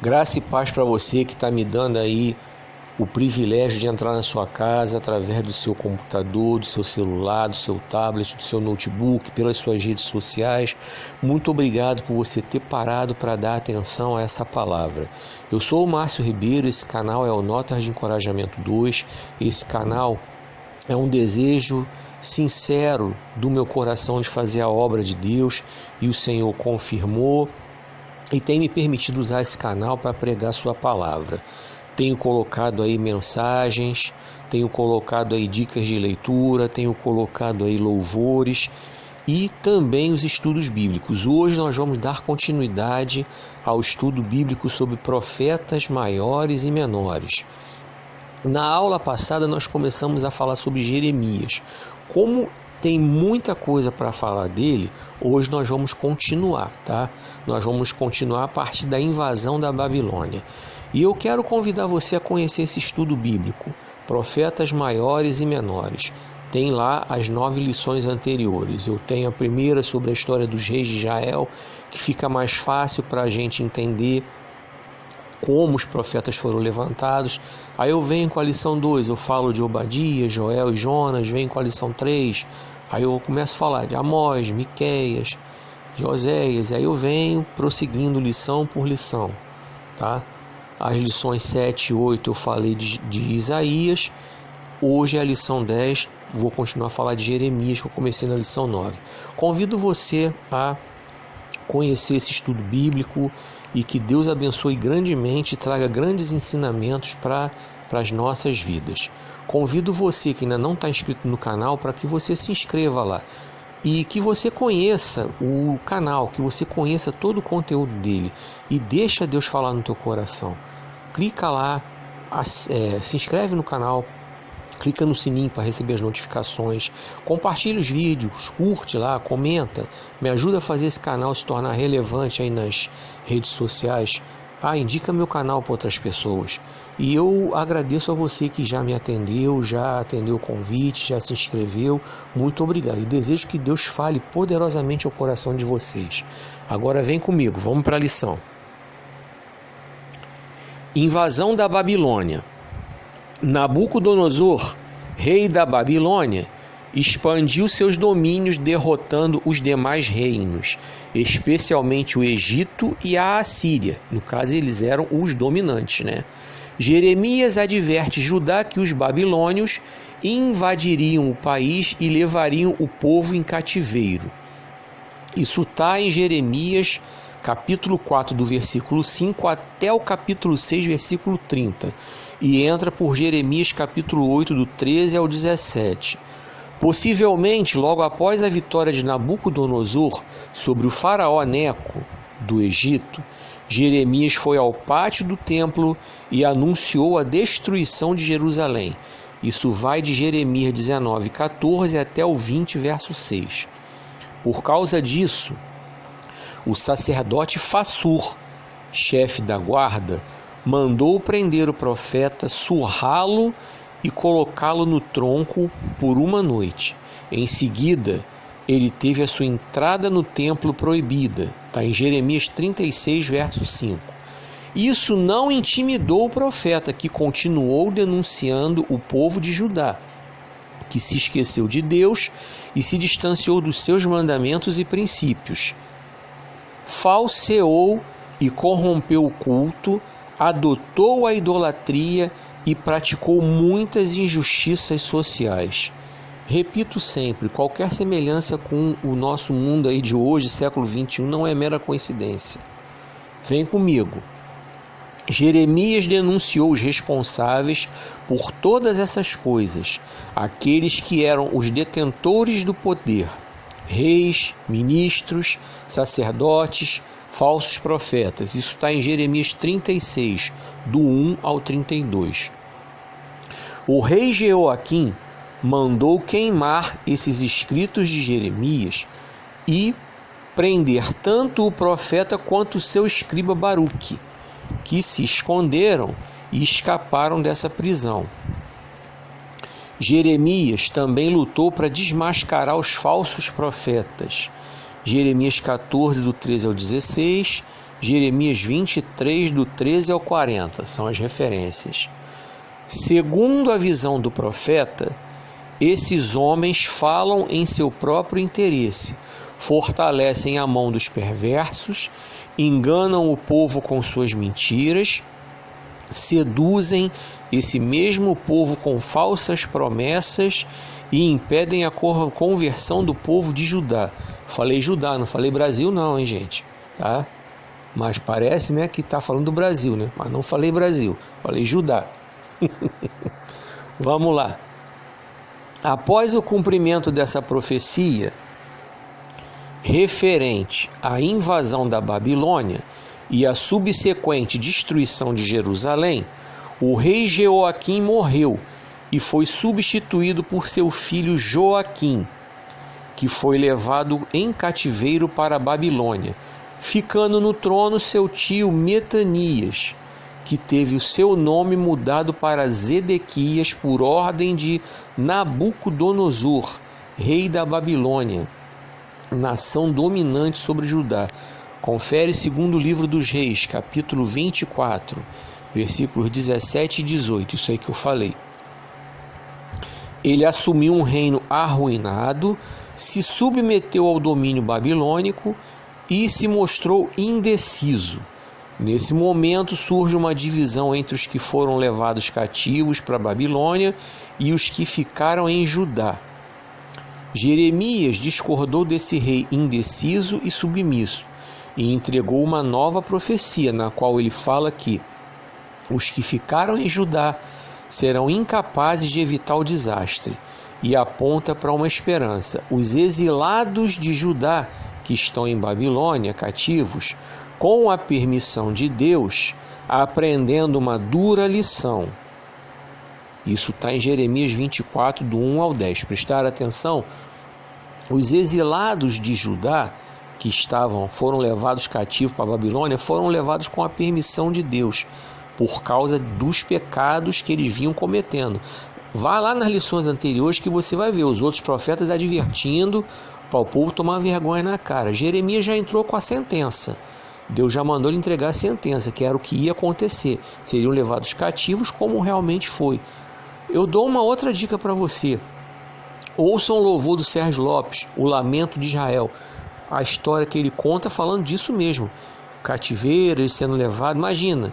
Graça e paz para você que está me dando aí o privilégio de entrar na sua casa através do seu computador, do seu celular, do seu tablet, do seu notebook, pelas suas redes sociais. Muito obrigado por você ter parado para dar atenção a essa palavra. Eu sou o Márcio Ribeiro, esse canal é o Notas de Encorajamento 2. Esse canal é um desejo sincero do meu coração de fazer a obra de Deus, e o Senhor confirmou e tem me permitido usar esse canal para pregar sua palavra. Tenho colocado aí mensagens, tenho colocado aí dicas de leitura, tenho colocado aí louvores e também os estudos bíblicos. Hoje nós vamos dar continuidade ao estudo bíblico sobre profetas maiores e menores. Na aula passada nós começamos a falar sobre Jeremias. Como tem muita coisa para falar dele, hoje nós vamos continuar, tá? Nós vamos continuar a partir da invasão da Babilônia. E eu quero convidar você a conhecer esse estudo bíblico, Profetas Maiores e Menores. Tem lá as 9 lições anteriores. Eu tenho a primeira sobre a história dos reis de Israel, que fica mais fácil para a gente entender como os profetas foram levantados. Aí eu venho com a lição 2, eu falo de Obadias, Joel e Jonas, venho com a lição 3, aí eu começo a falar de Amós, Miqueias, de Oséias, aí eu venho prosseguindo lição por lição, tá? As lições 7 e 8 eu falei de Isaías, hoje é a lição 10, vou continuar a falar de Jeremias, que eu comecei na lição 9. Convido você a conhecer esse estudo bíblico e que Deus abençoe grandemente e traga grandes ensinamentos para as nossas vidas. Convido você que ainda não está inscrito no canal para que você se inscreva lá e que você conheça o canal, que você conheça todo o conteúdo dele e deixa Deus falar no teu coração. Clica lá, se inscreve no canal, clica no sininho para receber as notificações, compartilha os vídeos, curte lá, comenta, me ajuda a fazer esse canal se tornar relevante aí nas redes sociais. Indica meu canal para outras pessoas. E eu agradeço a você que já me atendeu, já atendeu o convite, já se inscreveu. Muito obrigado. E desejo que Deus fale poderosamente ao coração de vocês. Agora vem comigo, vamos para a lição. Invasão da Babilônia. Nabucodonosor, rei da Babilônia, expandiu seus domínios derrotando os demais reinos, especialmente o Egito e a Assíria. No caso, eles eram os dominantes, né? Jeremias adverte Judá que os babilônios invadiriam o país e levariam o povo em cativeiro. Isso está em Jeremias, capítulo 4, do versículo 5 até o capítulo 6, versículo 30. E entra por Jeremias capítulo 8, do 13 ao 17. Possivelmente, logo após a vitória de Nabucodonosor sobre o faraó Neco do Egito, Jeremias foi ao pátio do templo e anunciou a destruição de Jerusalém. Isso vai de Jeremias 19, 14 até o 20, verso 6. Por causa disso, o sacerdote Fassur, chefe da guarda, mandou prender o profeta, surrá-lo e colocá-lo no tronco por uma noite. Em seguida, ele teve a sua entrada no templo proibida. Está em Jeremias 36, verso 5. Isso não intimidou o profeta, que continuou denunciando o povo de Judá, que se esqueceu de Deus e se distanciou dos seus mandamentos e princípios. Falseou e corrompeu o culto, adotou a idolatria e praticou muitas injustiças sociais. Repito sempre, qualquer semelhança com o nosso mundo aí de hoje, século 21, não é mera coincidência. Vem comigo. Jeremias denunciou os responsáveis por todas essas coisas, aqueles que eram os detentores do poder, reis, ministros, sacerdotes, falsos profetas. Isso está em Jeremias 36, do 1 ao 32. O rei Jeoaquim mandou queimar esses escritos de Jeremias e prender tanto o profeta quanto o seu escriba Baruque, que se esconderam e escaparam dessa prisão. Jeremias também lutou para desmascarar os falsos profetas. Jeremias 14, do 13 ao 16, Jeremias 23, do 13 ao 40, são as referências. Segundo a visão do profeta, esses homens falam em seu próprio interesse, fortalecem a mão dos perversos, enganam o povo com suas mentiras, seduzem esse mesmo povo com falsas promessas e impedem a conversão do povo de Judá. Falei Judá, não falei Brasil não, hein, gente? Tá? Mas parece, né, que está falando do Brasil, né? Mas não falei Brasil, falei Judá. Vamos lá. Após o cumprimento dessa profecia referente à invasão da Babilônia e a subsequente destruição de Jerusalém, o rei Jeoaquim morreu e foi substituído por seu filho Joaquim, que foi levado em cativeiro para a Babilônia, ficando no trono seu tio Metanias, que teve o seu nome mudado para Zedequias por ordem de Nabucodonosor, rei da Babilônia, nação dominante sobre Judá. Confere segundo livro dos Reis, capítulo 24, versículos 17 e 18, isso aí que eu falei. Ele assumiu um reino arruinado, se submeteu ao domínio babilônico e se mostrou indeciso. Nesse momento surge uma divisão entre os que foram levados cativos para a Babilônia e os que ficaram em Judá. Jeremias discordou desse rei indeciso e submisso e entregou uma nova profecia, na qual ele fala que os que ficaram em Judá serão incapazes de evitar o desastre, e aponta para uma esperança. Os exilados de Judá, que estão em Babilônia, cativos, com a permissão de Deus, aprendendo uma dura lição. Isso está em Jeremias 24, do 1 ao 10. Prestar atenção, os exilados de Judá, que foram levados cativos para a Babilônia, foram levados com a permissão de Deus, por causa dos pecados que eles vinham cometendo. Vá lá nas lições anteriores que você vai ver os outros profetas advertindo para o povo tomar vergonha na cara. Jeremias já entrou com a sentença. Deus já mandou ele entregar a sentença, que era o que ia acontecer. Seriam levados cativos, como realmente foi. Eu dou uma outra dica para você. Ouçam o louvor do Sérgio Lopes, O Lamento de Israel. A história que ele conta falando disso mesmo. Cativeiro, ele sendo levado. Imagina,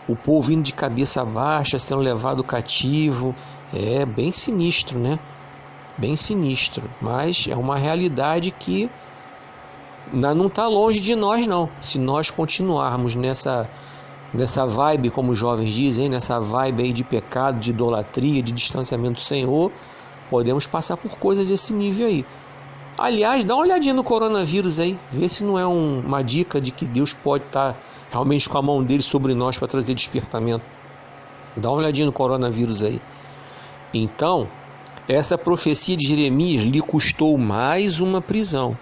o povo indo de cabeça baixa, sendo levado cativo. É bem sinistro, né? Bem sinistro. Mas é uma realidade que não está longe de nós, não. Se nós continuarmos nessa vibe, como os jovens dizem, nessa vibe aí de pecado, de idolatria, de distanciamento do Senhor, podemos passar por coisas desse nível aí. Aliás, dá uma olhadinha no coronavírus aí, vê se não é uma dica de que Deus pode estar realmente com a mão dele sobre nós para trazer despertamento. Dá uma olhadinha no coronavírus aí. Então, essa profecia de Jeremias lhe custou mais uma prisão.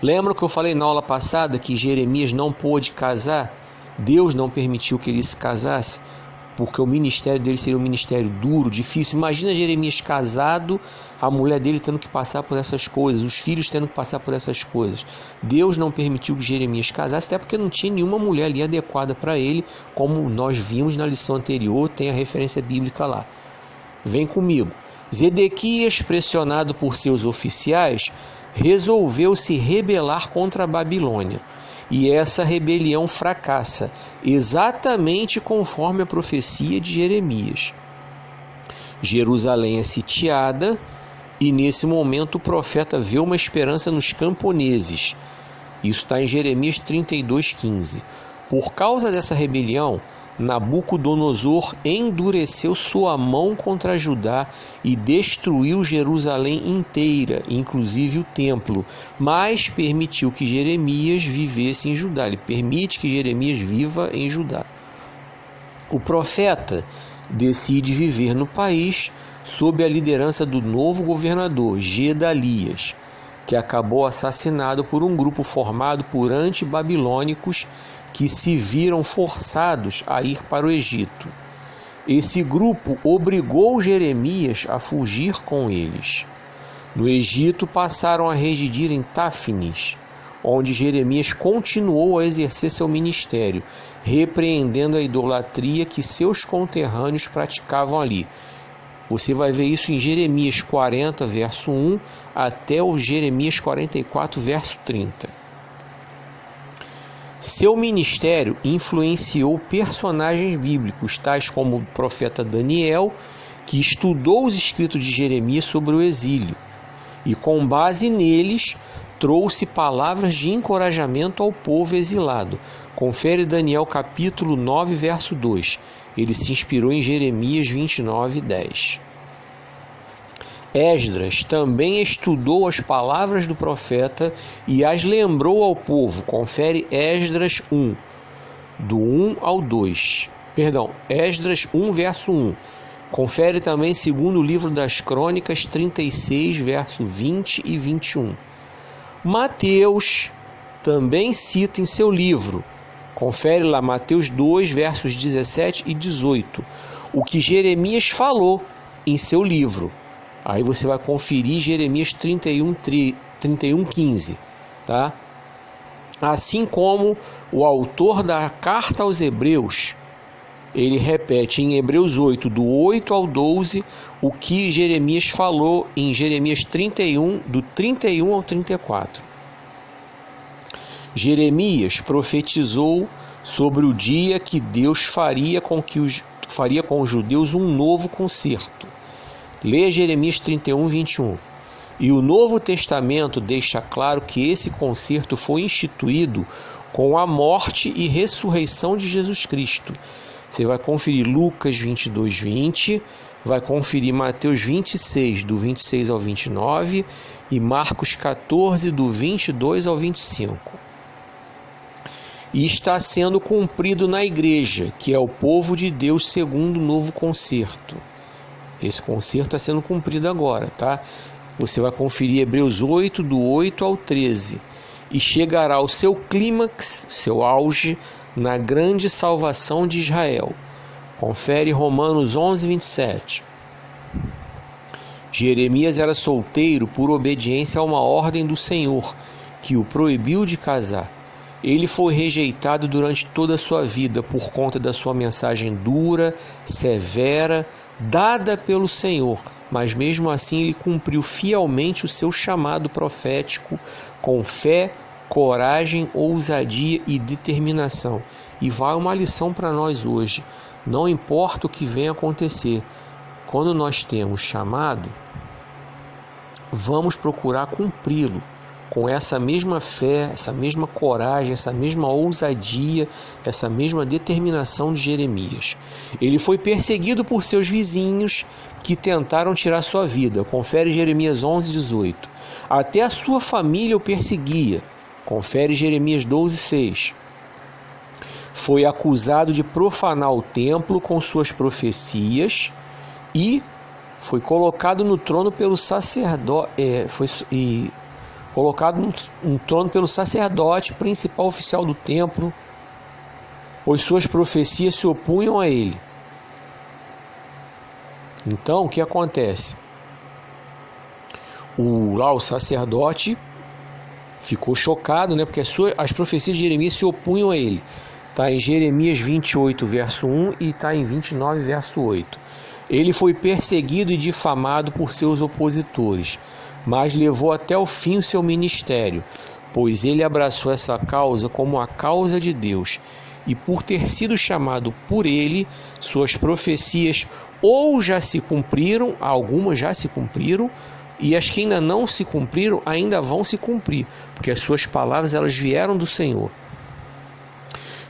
Lembra que eu falei na aula passada que Jeremias não pôde casar? Deus não permitiu que ele se casasse, porque o ministério dele seria um ministério duro, difícil. Imagina Jeremias casado, a mulher dele tendo que passar por essas coisas, os filhos tendo que passar por essas coisas. Deus não permitiu que Jeremias casasse, até porque não tinha nenhuma mulher ali adequada para ele, como nós vimos na lição anterior, tem a referência bíblica lá. Vem comigo. Zedequias, pressionado por seus oficiais, resolveu se rebelar contra a Babilônia. E essa rebelião fracassa, exatamente conforme a profecia de Jeremias. Jerusalém é sitiada e nesse momento o profeta vê uma esperança nos camponeses. Isso está em Jeremias 32:15. Por causa dessa rebelião, Nabucodonosor endureceu sua mão contra Judá e destruiu Jerusalém inteira, inclusive o templo, mas permitiu que Jeremias vivesse em Judá. Ele permite que Jeremias viva em Judá. O profeta decide viver no país sob a liderança do novo governador, Gedalias, que acabou assassinado por um grupo formado por antibabilônicos que se viram forçados a ir para o Egito. Esse grupo obrigou Jeremias a fugir com eles. No Egito passaram a residir em Táfnis, onde Jeremias continuou a exercer seu ministério, repreendendo a idolatria que seus conterrâneos praticavam ali. Você vai ver isso em Jeremias 40, verso 1, até o Jeremias 44, verso 30. Seu ministério influenciou personagens bíblicos, tais como o profeta Daniel, que estudou os escritos de Jeremias sobre o exílio, e com base neles trouxe palavras de encorajamento ao povo exilado. Confere Daniel capítulo 9, verso 2. Ele se inspirou em Jeremias 29, 10. Esdras também estudou as palavras do profeta e as lembrou ao povo. Confere Esdras 1, do 1 ao 2. Esdras 1, verso 1. Confere também segundo o livro das Crônicas 36, verso 20 e 21. Mateus também cita em seu livro, confere lá Mateus 2, versos 17 e 18, o que Jeremias falou em seu livro. Aí você vai conferir Jeremias 31, 15, tá? Assim como o autor da carta aos Hebreus, ele repete em Hebreus 8, do 8 ao 12, o que Jeremias falou em Jeremias 31, do 31 ao 34. Jeremias profetizou sobre o dia que Deus faria com os judeus um novo concerto. Leia Jeremias 31, 21. E o Novo Testamento deixa claro que esse concerto foi instituído com a morte e ressurreição de Jesus Cristo. Você vai conferir Lucas 22, 20, vai conferir Mateus 26, do 26 ao 29 e Marcos 14, do 22 ao 25. E está sendo cumprido na igreja, que é o povo de Deus segundo o novo concerto. Esse concerto está sendo cumprido agora, tá? Você vai conferir Hebreus 8, do 8 ao 13, e chegará ao seu clímax, seu auge, na grande salvação de Israel. Confere Romanos 11, 27. Jeremias era solteiro por obediência a uma ordem do Senhor, que o proibiu de casar. Ele foi rejeitado durante toda a sua vida por conta da sua mensagem dura, severa, dada pelo Senhor, mas mesmo assim ele cumpriu fielmente o seu chamado profético com fé, coragem, ousadia e determinação. E vai uma lição para nós hoje: não importa o que venha acontecer, quando nós temos chamado, vamos procurar cumpri-lo com essa mesma fé, essa mesma coragem, essa mesma ousadia, essa mesma determinação de Jeremias. Ele foi perseguido por seus vizinhos que tentaram tirar sua vida. Confere Jeremias 11, 18. Até a sua família o perseguia. Confere Jeremias 12, 6. Foi acusado de profanar o templo com suas profecias e foi colocado no trono pelo sacerdote, principal oficial do templo, pois suas profecias se opunham a ele. Então, o que acontece? O sacerdote ficou chocado, porque as profecias de Jeremias se opunham a ele. Está em Jeremias 28, verso 1 e está em 29, verso 8. Ele foi perseguido e difamado por seus opositores, mas levou até o fim o seu ministério, pois ele abraçou essa causa como a causa de Deus, e por ter sido chamado por ele, suas profecias ou já se cumpriram, algumas já se cumpriram, e as que ainda não se cumpriram ainda vão se cumprir, porque as suas palavras elas vieram do Senhor.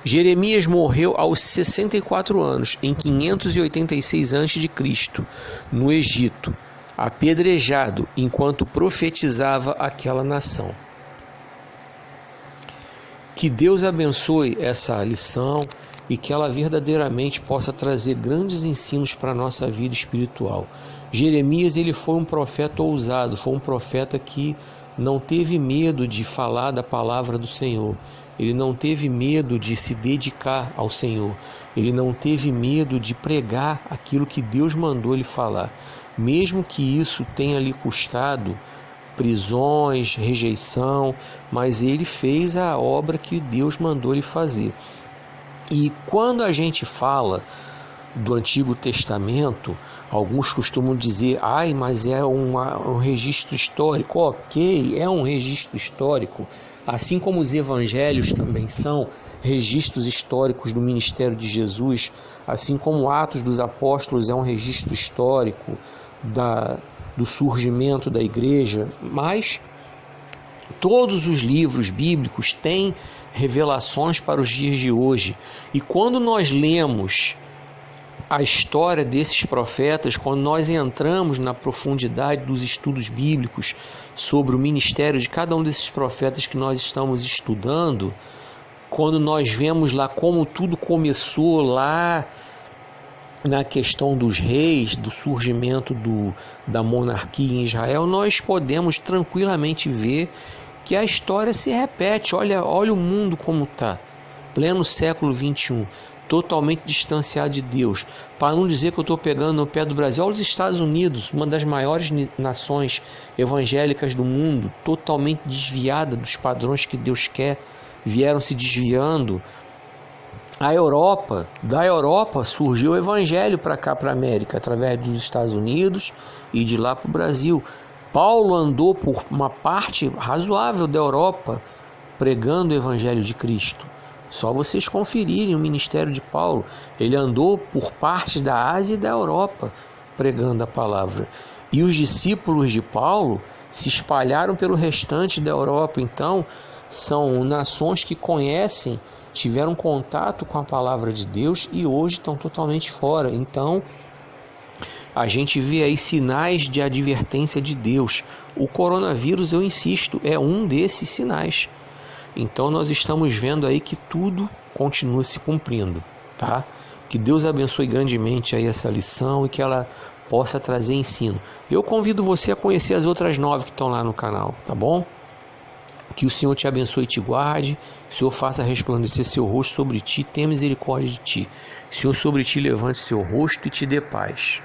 Jeremias morreu aos 64 anos, em 586 a.C., no Egito, apedrejado enquanto profetizava aquela nação. Que Deus abençoe essa lição e que ela verdadeiramente possa trazer grandes ensinos para a nossa vida espiritual. Jeremias, ele foi um profeta ousado, foi um profeta que não teve medo de falar da palavra do Senhor. Ele não teve medo de se dedicar ao Senhor. Ele não teve medo de pregar aquilo que Deus mandou ele falar. Mesmo que isso tenha lhe custado prisões, rejeição, mas ele fez a obra que Deus mandou ele fazer. E quando a gente fala do Antigo Testamento, alguns costumam dizer, mas é um registro histórico. Ok, é um registro histórico, assim como os evangelhos também são registros históricos do ministério de Jesus, assim como Atos dos Apóstolos é um registro histórico do surgimento da igreja, mas todos os livros bíblicos têm revelações para os dias de hoje. E quando nós lemos a história desses profetas, quando nós entramos na profundidade dos estudos bíblicos sobre o ministério de cada um desses profetas que nós estamos estudando, quando nós vemos lá como tudo começou lá na questão dos reis, do surgimento da monarquia em Israel, nós podemos tranquilamente ver que a história se repete. Olha o mundo como está, pleno século XXI, totalmente distanciado de Deus. Para não dizer que eu estou pegando no pé do Brasil, olha os Estados Unidos, uma das maiores nações evangélicas do mundo, totalmente desviada dos padrões que Deus quer, vieram se desviando. Da Europa surgiu o evangelho para cá, para a América, através dos Estados Unidos e de lá para o Brasil. Paulo andou por uma parte razoável da Europa pregando o evangelho de Cristo. Só vocês conferirem o ministério de Paulo. Ele andou por partes da Ásia e da Europa pregando a palavra. E os discípulos de Paulo se espalharam pelo restante da Europa. Então, são nações que conhecem, tiveram contato com a palavra de Deus e hoje estão totalmente fora. Então, a gente vê aí sinais de advertência de Deus. O coronavírus, eu insisto, é um desses sinais. Então, nós estamos vendo aí que tudo continua se cumprindo, tá? Que Deus abençoe grandemente aí essa lição e que ela possa trazer ensino. Eu convido você a conhecer as outras 9 que estão lá no canal, tá bom? Que o Senhor te abençoe e te guarde. Que o Senhor faça resplandecer seu rosto sobre ti, tenha misericórdia de ti. Que o Senhor sobre ti levante seu rosto e te dê paz.